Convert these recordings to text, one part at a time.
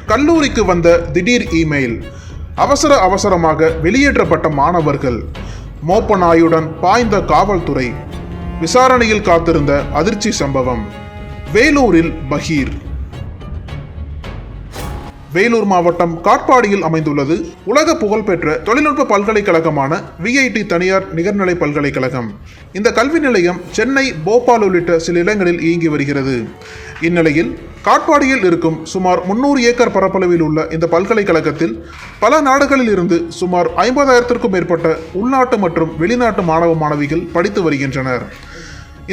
கல்லூரிக்கு வந்த திடீர் இமெயில். அவசரமாக வெளியேற்றப்பட்ட மாணவர்கள். மோப்ப நாயுடன் பாய்ந்த காவல்துறை. விசாரணையில் காத்திருந்த அதிர்ச்சி சம்பவம். வேலூரில் பகீர். வேலூர் மாவட்டம் காட்பாடியில் அமைந்துள்ளது உலக புகழ்பெற்ற தொழில்நுட்ப பல்கலைக்கழகமான விஐடி தனியார் நிகர்நிலை பல்கலைக்கழகம். இந்த கல்வி நிலையம் சென்னை, போபால் உள்ளிட்ட சில இடங்களில் இயங்கி வருகிறது. இந்நிலையில் காட்பாடியில் இருக்கும் சுமார் 300 ஏக்கர் பரப்பளவில் உள்ள இந்த பல்கலைக்கழகத்தில் பல நாடுகளில் இருந்து சுமார் 50,000க்கும் மேற்பட்ட உள்நாட்டு மற்றும் வெளிநாட்டு மாணவ மாணவிகள் படித்து வருகின்றனர்.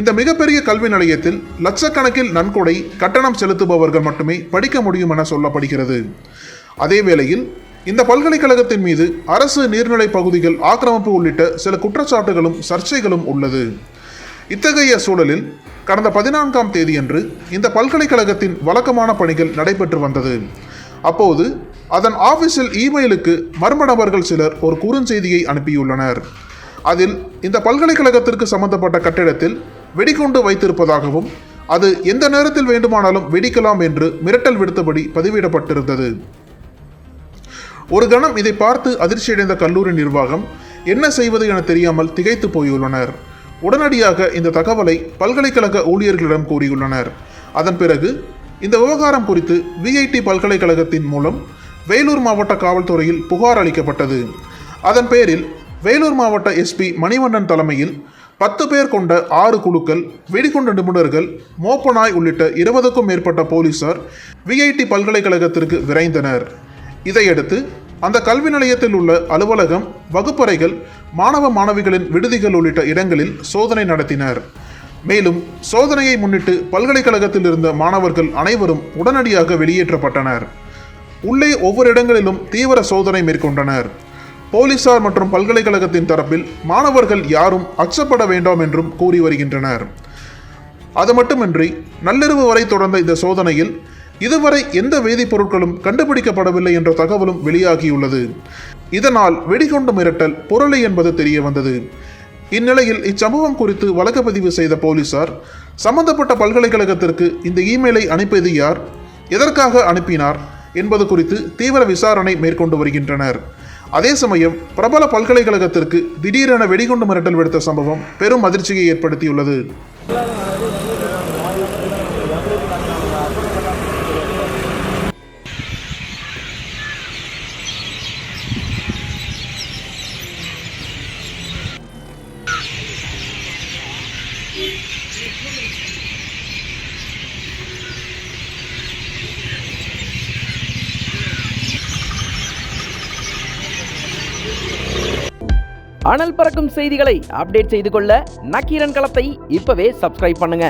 இந்த மிகப்பெரிய கல்வி நிலையத்தில் லட்சக்கணக்கில் நன்கொடை கட்டணம் செலுத்துபவர்கள் மட்டுமே படிக்க முடியும் என சொல்லப்படுகிறது. அதே வேளையில் இந்த பல்கலைக்கழகத்தின் மீது அரசு நீர்நிலை பகுதிகள் ஆக்கிரமிப்பு உள்ளிட்ட சில குற்றச்சாட்டுகளும் சர்ச்சைகளும் உள்ளது. இத்தகைய சூழலில் கடந்த 14ஆம் தேதியன்று இந்த பல்கலைக்கழகத்தின் வழக்கமான பணிகள் நடைபெற்று வந்தது. அப்போது அதன் ஆபீஸில் இமெயிலுக்கு மர்ம நபர்கள் சிலர் ஒரு குறுஞ்செய்தியை அனுப்பியுள்ளனர். அதில் இந்த பல்கலைக்கழகத்திற்கு சம்பந்தப்பட்ட கட்டிடத்தில் வெடிகுண்டு வைத்திருப்பதாகவும் அது எந்த நேரத்தில் வேண்டுமானாலும் வெடிக்கலாம் என்று மிரட்டல் விடுத்தபடி பதிவிடப்பட்டிருந்தது. ஒரு கணம் இதை பார்த்து அதிர்ச்சியடைந்த கல்லூரி நிர்வாகம் என்ன செய்வது என தெரியாமல் திகைத்து போயுள்ளனர். உடனடியாக இந்த தகவலை பல்கலைக்கழக ஊழியர்களிடம் கூறியுள்ளனர். அதன் பிறகு இந்த விவகாரம் குறித்து விஐடி பல்கலைக்கழகத்தின் மூலம் வேலூர் மாவட்ட காவல்துறையில் புகார் அளிக்கப்பட்டது. அதன் பேரில் வேலூர் மாவட்ட எஸ்பி மணிவண்ணன் தலைமையில் 10 பேர் கொண்ட 6 குழுக்கள், வெடிகுண்டு நிபுணர்கள், மோப்பநாய் உள்ளிட்ட 20க்கும் மேற்பட்ட போலீசார் விஐடி பல்கலைக்கழகத்திற்கு விரைந்தனர். இதையடுத்து அந்த கல்வி நிலையத்தில் உள்ள அலுவலகம், வகுப்பறைகள், மாணவ மாணவிகளின் விடுதிகள் உள்ளிட்ட இடங்களில் சோதனை நடத்தினர். மேலும் சோதனையை முன்னிட்டு பல்கலைக்கழகத்தில் இருந்த மாணவர்கள் அனைவரும் உடனடியாக வெளியேற்றப்பட்டனர். உள்ளே ஒவ்வொரு இடங்களிலும் தீவிர சோதனை மேற்கொண்டனர். போலீசார் மற்றும் பல்கலைக்கழகத்தின் தரப்பில் மாணவர்கள் யாரும் அச்சப்பட வேண்டாம் என்றும் கூறி வருகின்றனர். அது மட்டுமின்றி நள்ளிரவு வரை தொடர்ந்த இந்த சோதனையில் இதுவரை எந்த வேதிப்பொருட்களும் கண்டுபிடிக்கப்படவில்லை என்ற தகவலும் வெளியாகியுள்ளது. இதனால் வெடிகுண்டு மிரட்டல் பொருளை என்பது தெரிய வந்தது. இந்நிலையில் இச்சம்பவம் குறித்து வழக்கு பதிவு செய்த போலீசார் சம்பந்தப்பட்ட பல்கலைக்கழகத்திற்கு இந்த இமெயிலை அனுப்பியது யார், எதற்காக அனுப்பினார் என்பது குறித்து தீவிர விசாரணை மேற்கொண்டு வருகின்றனர். அதே சமயம் பிரபல பல்கலைக்கழகத்திற்கு திடீரென வெடிகுண்டு மிரட்டல் விடுத்த சம்பவம் பெரும் அதிர்ச்சியை ஏற்படுத்தியுள்ளது. அனல் பறக்கும் செய்திகளை அப்டேட் செய்து கொள்ள நக்கீரன் களத்தை இப்பவே சப்ஸ்கிரைப் பண்ணுங்க.